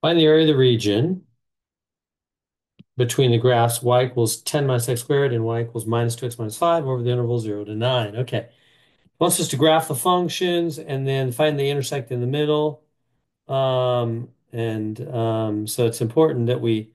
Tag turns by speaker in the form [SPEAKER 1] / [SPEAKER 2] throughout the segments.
[SPEAKER 1] Find the area of the region between the graphs y equals 10 minus x squared and y equals minus 2x minus 5 over the interval 0 to 9. Okay. Wants us to graph the functions and then find the intersect in the middle. So it's important that we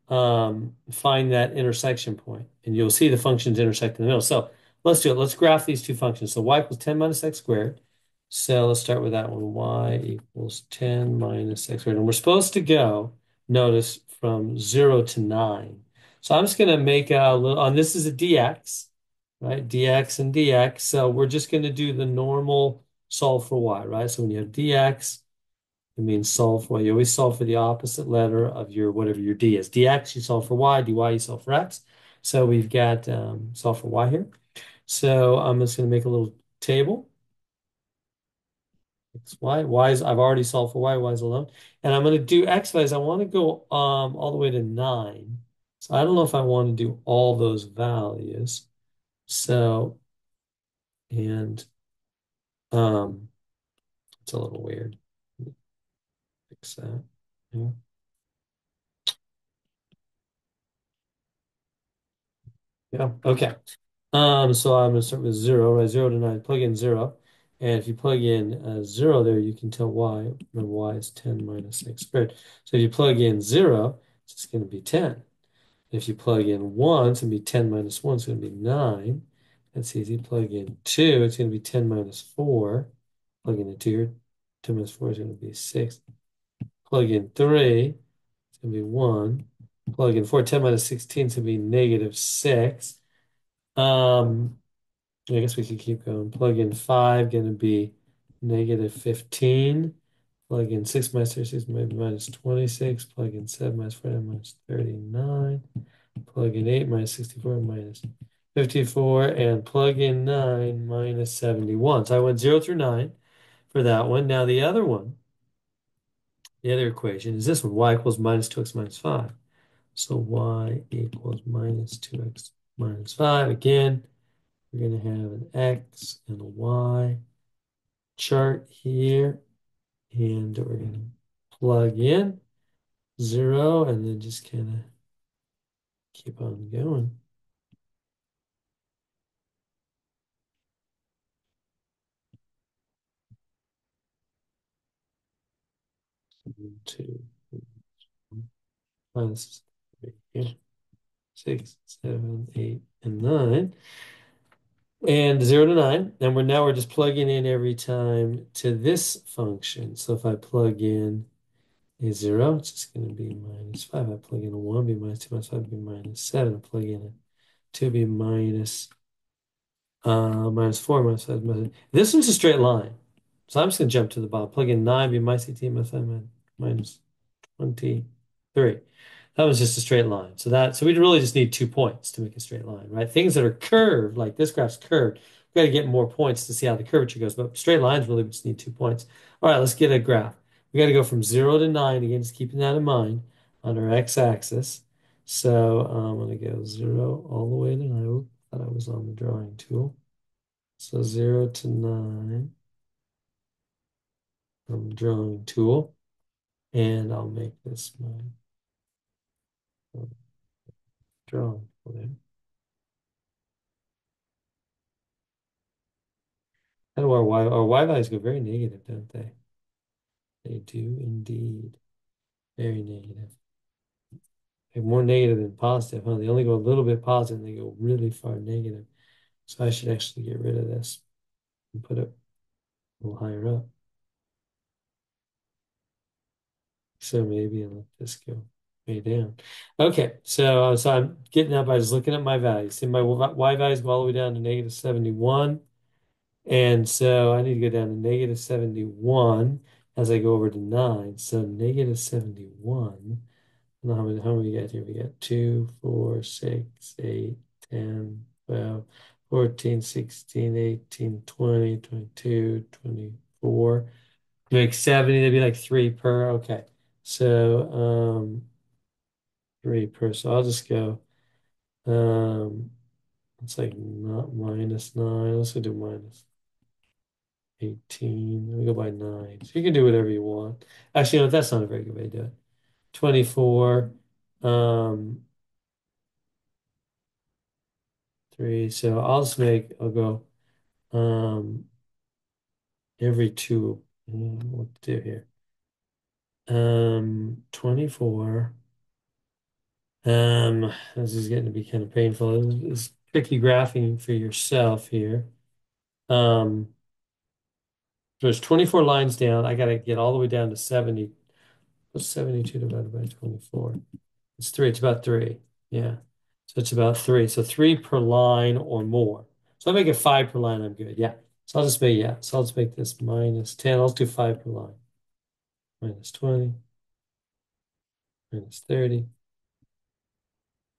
[SPEAKER 1] find that intersection point. And you'll see the functions intersect in the middle. So let's do it. Let's graph these two functions. So y equals 10 minus x squared. So let's start with that one. Y equals 10 minus x squared. And we're supposed to go, notice, from 0 to 9. So I'm just going to make a little, and this is a dx, right? Dx and dx. So we're just going to do the normal solve for y, right? So when you have dx, it means solve for y. You always solve for the opposite letter of your whatever your d is. Dx, you solve for y. Dy, you solve for x. So we've got solve for y here. So I'm just going to make a little table. X, y. Y is, I've already solved for y. Y is alone. And I'm going to do x values. I want to go all the way to 9. So I don't know if I want to do all those values. So, and it's a little weird. Fix that. Yeah. Yeah. Okay. So I'm going to start with 0, right? 0 to 9. Plug in 0. And if you plug in 0 there, you can tell y. Remember, y is 10 minus x squared. So if you plug in 0, it's just going to be 10. If you plug in 1, it's going to be 10 minus 1. It's going to be 9. That's easy. Plug in 2, it's going to be 10 minus 4. Plug in a 2 here. 10 minus 4 is going to be 6. Plug in 3, it's going to be 1. Plug in 4, 10 minus 16 is going to be negative 6. Um, I guess we could keep going. Plug in 5, going to be negative 15. Plug in 6 minus 36, maybe minus 26. Plug in 7 minus 49 minus 39. Plug in 8 minus 64 minus 54. And plug in 9 minus 71. So I went 0 through 9 for that one. Now the other one, the other equation is this one, y equals minus 2x minus 5. So y equals minus 2x minus 5. Again, we're going to have an X and a Y chart here. And we're going to plug in 0 and then just kind of keep on going. 2, minus 3, yeah. 6, 7, 8, and 9. And 0 to 9. And we're just plugging in every time to this function. So if I plug in a 0, it's just going to be minus 5. I plug in a 1, be minus 2 minus 5, be minus 7. I plug in a 2, be minus 4, minus 5, minus. This one's a straight line. So I'm just going to jump to the bottom. Plug in 9, be minus 18, minus 5, minus 23. That was just a straight line. So we really just need 2 points to make a straight line, right? Things that are curved, like this graph's curved, we've got to get more points to see how the curvature goes. But straight lines really just need 2 points. All right, let's get a graph. We got to go from 0 to 9, again, just keeping that in mind on our x-axis. So I'm going to go 0 all the way to 9. Oop, thought I was on the drawing tool. So 0 to 9 from the drawing tool. And I'll make this my drawing tool there. How do our y values go very negative, don't they? They do indeed. Very negative. They're more negative than positive, huh? They only go a little bit positive and they go really far negative. So I should actually get rid of this and put it a little higher up. So maybe I'll let this go way down. Okay, so I'm getting up by just looking at my values. See, my y values go all the way down to negative 71. And so I need to go down to negative 71 as I go over to 9. So negative 71. I don't know how many we got here. We got 2, 4, 6, 8, 10, 12, 14, 16, 18, 20, 22, 24. Make 70, that'd be like 3 per. Okay. So 3 per. So I'll just go. It's like not minus 9. Let's go do minus 18. Let me go by 9. So you can do whatever you want. Actually, no, that's not a very good way to do it. 24, um, 3. So I'll go every two. What to do here? 24. This is getting to be kind of painful. It's tricky graphing for yourself here. Um, there's 24 lines down. I got to get all the way down to 70. What's 72 divided by 24? It's 3. It's about 3. Yeah. So it's about 3. So 3 per line or more. So I make it 5 per line. I'm good. Yeah. So I'll just make, yeah. So I'll just make this minus 10. I'll do 5 per line. Minus 20, minus 30,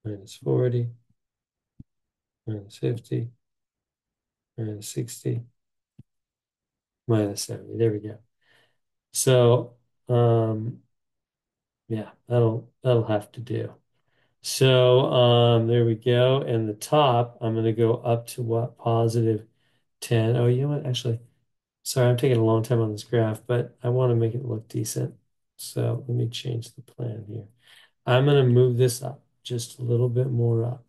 [SPEAKER 1] minus 40, minus 50, minus 60, minus 70. There we go. So, yeah, that'll have to do. So, there we go. And the top, I'm going to go up to what? Positive 10. Oh, you know what? Actually, sorry, I'm taking a long time on this graph, but I want to make it look decent. So let me change the plan here. I'm going to move this up just a little bit more up.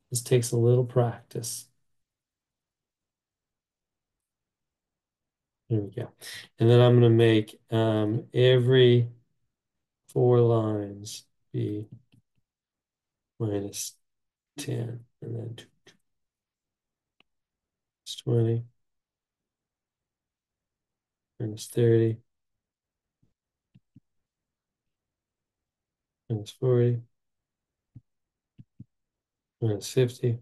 [SPEAKER 1] This takes a little practice. There we go. And then I'm going to make every 4 lines be minus 10, and then 20, minus 30, minus 40, minus 50,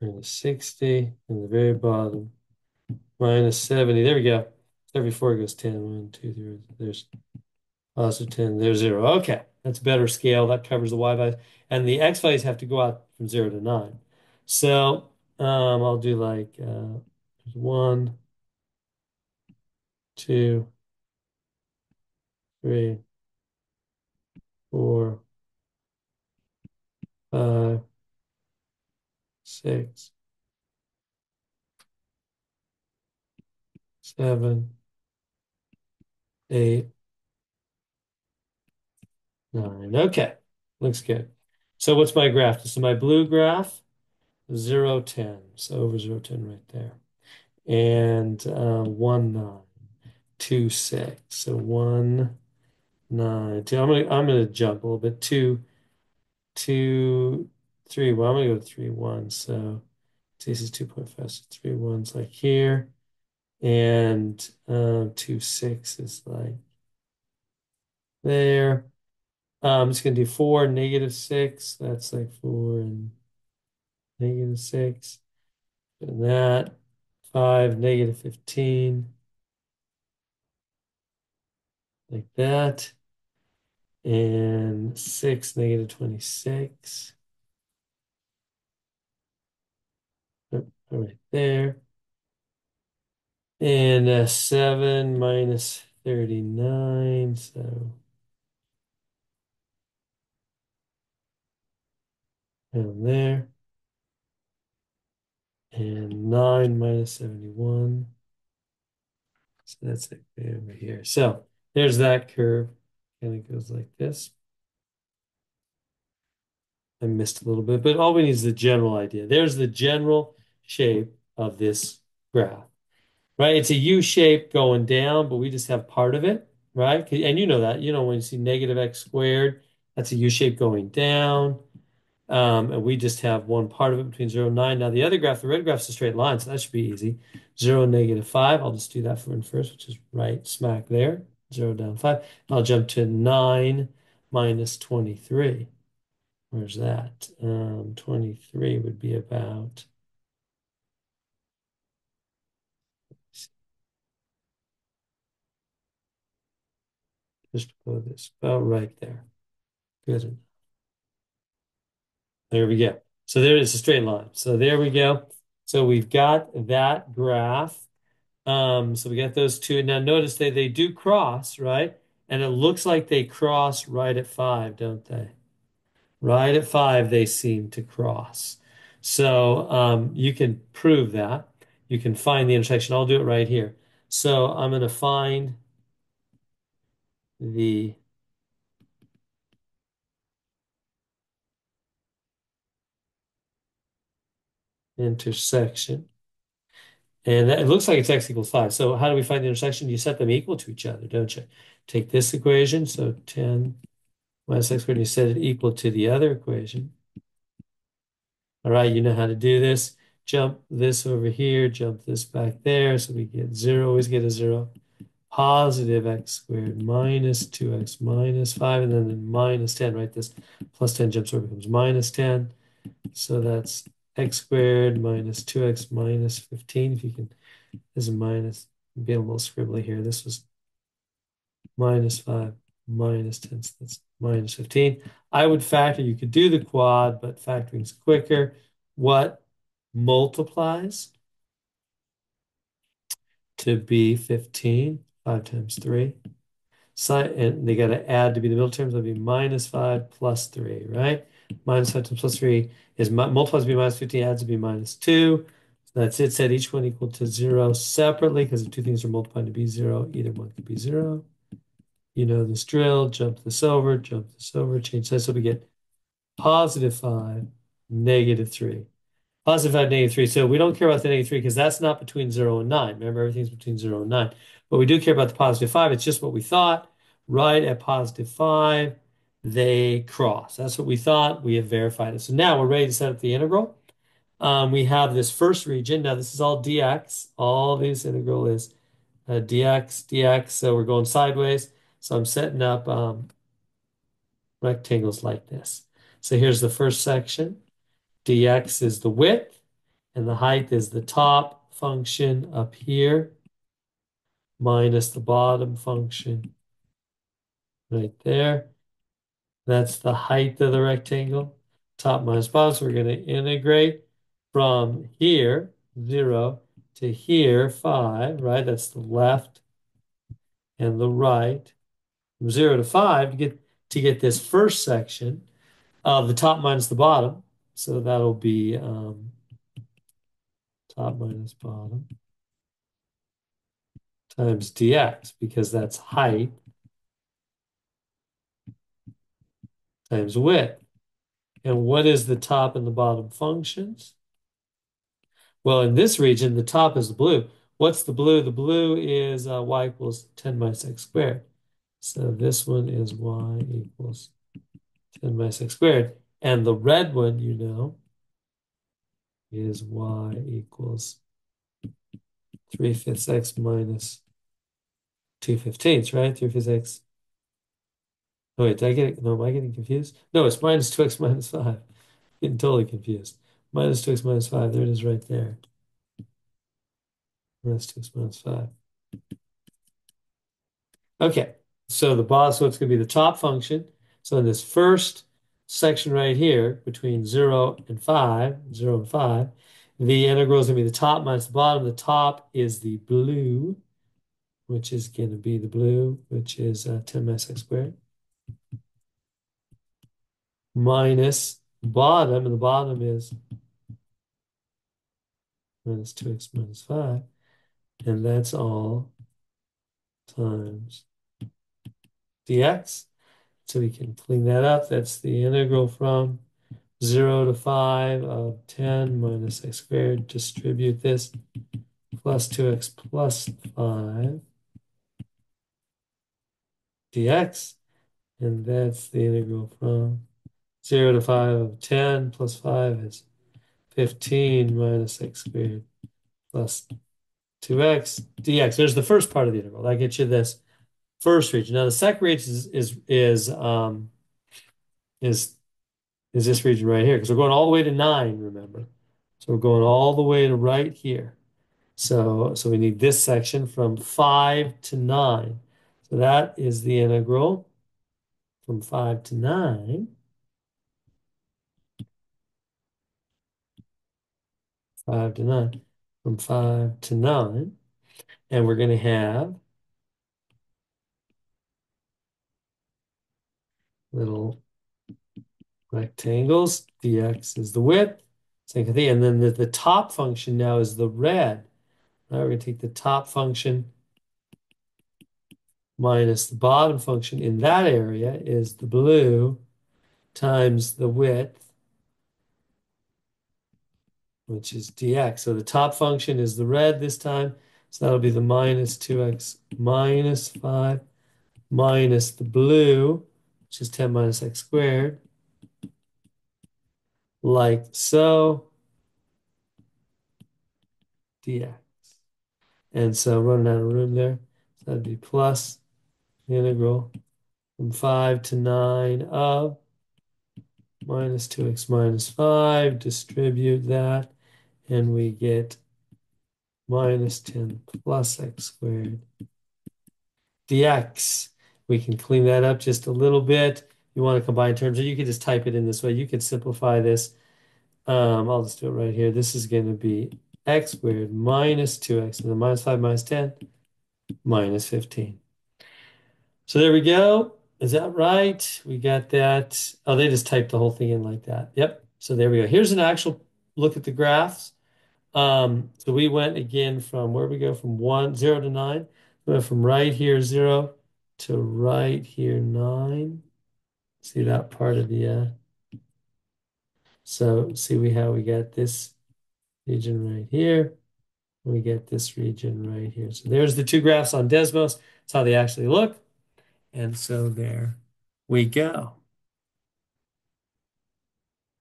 [SPEAKER 1] minus 60, and the very bottom, minus 70. There we go. Every 4 goes 10. 1, 2, 3. There's positive 10. There's 0. Okay. That's better scale. That covers the y values. And the x values have to go out from 0 to 9. So I'll do like 1, 2, 3, 4, 5, 6, 7, 8, 9. Okay, looks good. So what's my graph? This is my blue graph, 0, 10. So over 0, 10 right there. And 1, 9, 2, 6. So 1, 9, 2. I'm gonna jump a little bit. 2, 2, 3. Well, I'm gonna go to 3, 1. So this is 2.5. So 3 ones like here. And 2, 6 is like there. I'm just gonna do 4, negative 6. That's like 4 and negative 6. And that 5, negative 15, like that. And 6, negative 26. Right there. And 7 minus 39. So down there. And 9 minus 71. So that's it over here. So there's that curve. And it goes like this. I missed a little bit, but all we need is the general idea. There's the general shape of this graph, right? It's a U shape going down, but we just have part of it, right? And you know that. You know, when you see negative x squared, that's a U shape going down. And we just have one part of it between 0 and 9. Now, the other graph, the red graph, is a straight line, so that should be easy. 0 and negative 5. I'll just do that for one first, which is right smack there. 0 down 5. I'll jump to 9 minus 23. Where's that? 23 would be about, just put this about right there. Good. There we go. So there is a straight line. So there we go. So we've got that graph. So we got those two. Now notice they do cross, right? And it looks like they cross right at 5, don't they? Right at 5, they seem to cross. So you can prove that. You can find the intersection. I'll do it right here. So I'm going to find the intersection. And it looks like it's x equals 5. So how do we find the intersection? You set them equal to each other, don't you? Take this equation, so 10 minus x squared, you set it equal to the other equation. All right, you know how to do this. Jump this over here, jump this back there, so we get 0, always get a 0. Positive x squared minus 2x minus 5, and then minus 10, right? This plus 10 jumps over, becomes minus 10. So that's x squared minus 2x minus 15. If you can, this is minus, be a little scribbly here. This was minus 5 minus 10, so that's minus 15. I would factor, you could do the quad, but factoring is quicker. What multiplies to be 15? 5 times 3. And they got to add to be the middle terms. That'd be minus 5 plus 3, right? Minus 5 times plus 3 is multiplies to be minus 15, adds to be minus 2. So that's it. Set each one equal to 0 separately because if two things are multiplied to be 0, either one could be 0. You know this drill. Jump this over, change this. So we get positive 5, negative 3. Positive 5, negative 3. So we don't care about the negative 3 because that's not between 0 and 9. Remember, everything's between 0 and 9. But we do care about the positive 5. It's just what we thought. Right at positive 5, they cross. That's what we thought. We have verified it. So now we're ready to set up the integral. We have this first region. Now this is all dx. All this integral is dx. So we're going sideways. So I'm setting up rectangles like this. So here's the first section. Dx is the width, and the height is the top function up here minus the bottom function right there. That's the height of the rectangle, top minus bottom. So we're going to integrate from here, 0, to here, 5, right? That's the left and the right. From 0 to 5 to get this first section of the top minus the bottom. So that'll be top minus bottom times dx, because that's height times width. And what is the top and the bottom functions? Well, in this region, the top is the blue. What's the blue? The blue is y equals 10 minus x squared. So this one is y equals 10 minus x squared. And the red one, you know, is y equals 3/5 x minus 2/15, right? 3/5 x. Oh, wait, did I get it? No, am I getting confused? No, it's minus 2x minus 5. Getting totally confused. Minus 2x minus 5. There it is right there. Minus 2x minus 5. Okay, so so it's going to be the top function. So in this first section right here, between 0 and 5, 0 and 5, the integral is going to be the top minus the bottom. The top is the blue, which is going to be the blue, which is 10 minus x squared, minus bottom, and the bottom is minus 2x minus 5. And that's all times dx. So we can clean that up. That's the integral from 0 to 5 of 10 minus x squared. Distribute this plus 2x plus 5 dx. And that's the integral from 0 to 5 of 10 plus 5 is 15 minus x squared plus 2x dx. There's the first part of the integral. That gets you this first region. Now the second region is this region right here, because we're going all the way to 9, remember. So we're going all the way to right here. So we need this section from 5 to 9. So that is the integral from 5 to 9. 5 to 9. From 5 to 9. And we're going to have little rectangles. Dx is the width. Same thing. And then the top function now is the red. Now we're going to take the top function minus the bottom function in that area is the blue times the width, which is dx. So the top function is the red this time. So that'll be the minus 2x minus 5 minus the blue, which is 10 minus x squared, like so, dx. And so running out of room there, so that'd be plus the integral from 5 to 9 of minus 2x minus 5, distribute that, and we get minus 10 plus x squared dx. We can clean that up just a little bit. You want to combine terms, or you could just type it in this way. You could simplify this. I'll just do it right here. This is going to be x squared minus 2x, and then minus 5 minus 10 minus 15. So there we go. Is that right? We got that. Oh, they just typed the whole thing in like that. Yep. So there we go. Here's an actual look at the graphs. So we went again from where we go from 0 to 9. We went from right here 0 to right here 9. See that part of the so see how we got this region right here. We get this region right here. So there's the two graphs on Desmos. That's how they actually look. And so there we go.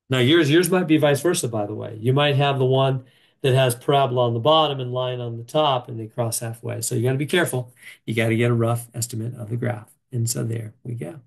[SPEAKER 1] Now yours might be vice versa, by the way. You might have the one that has parabola on the bottom and line on the top, and they cross halfway. So you got to be careful. You got to get a rough estimate of the graph. And so there we go.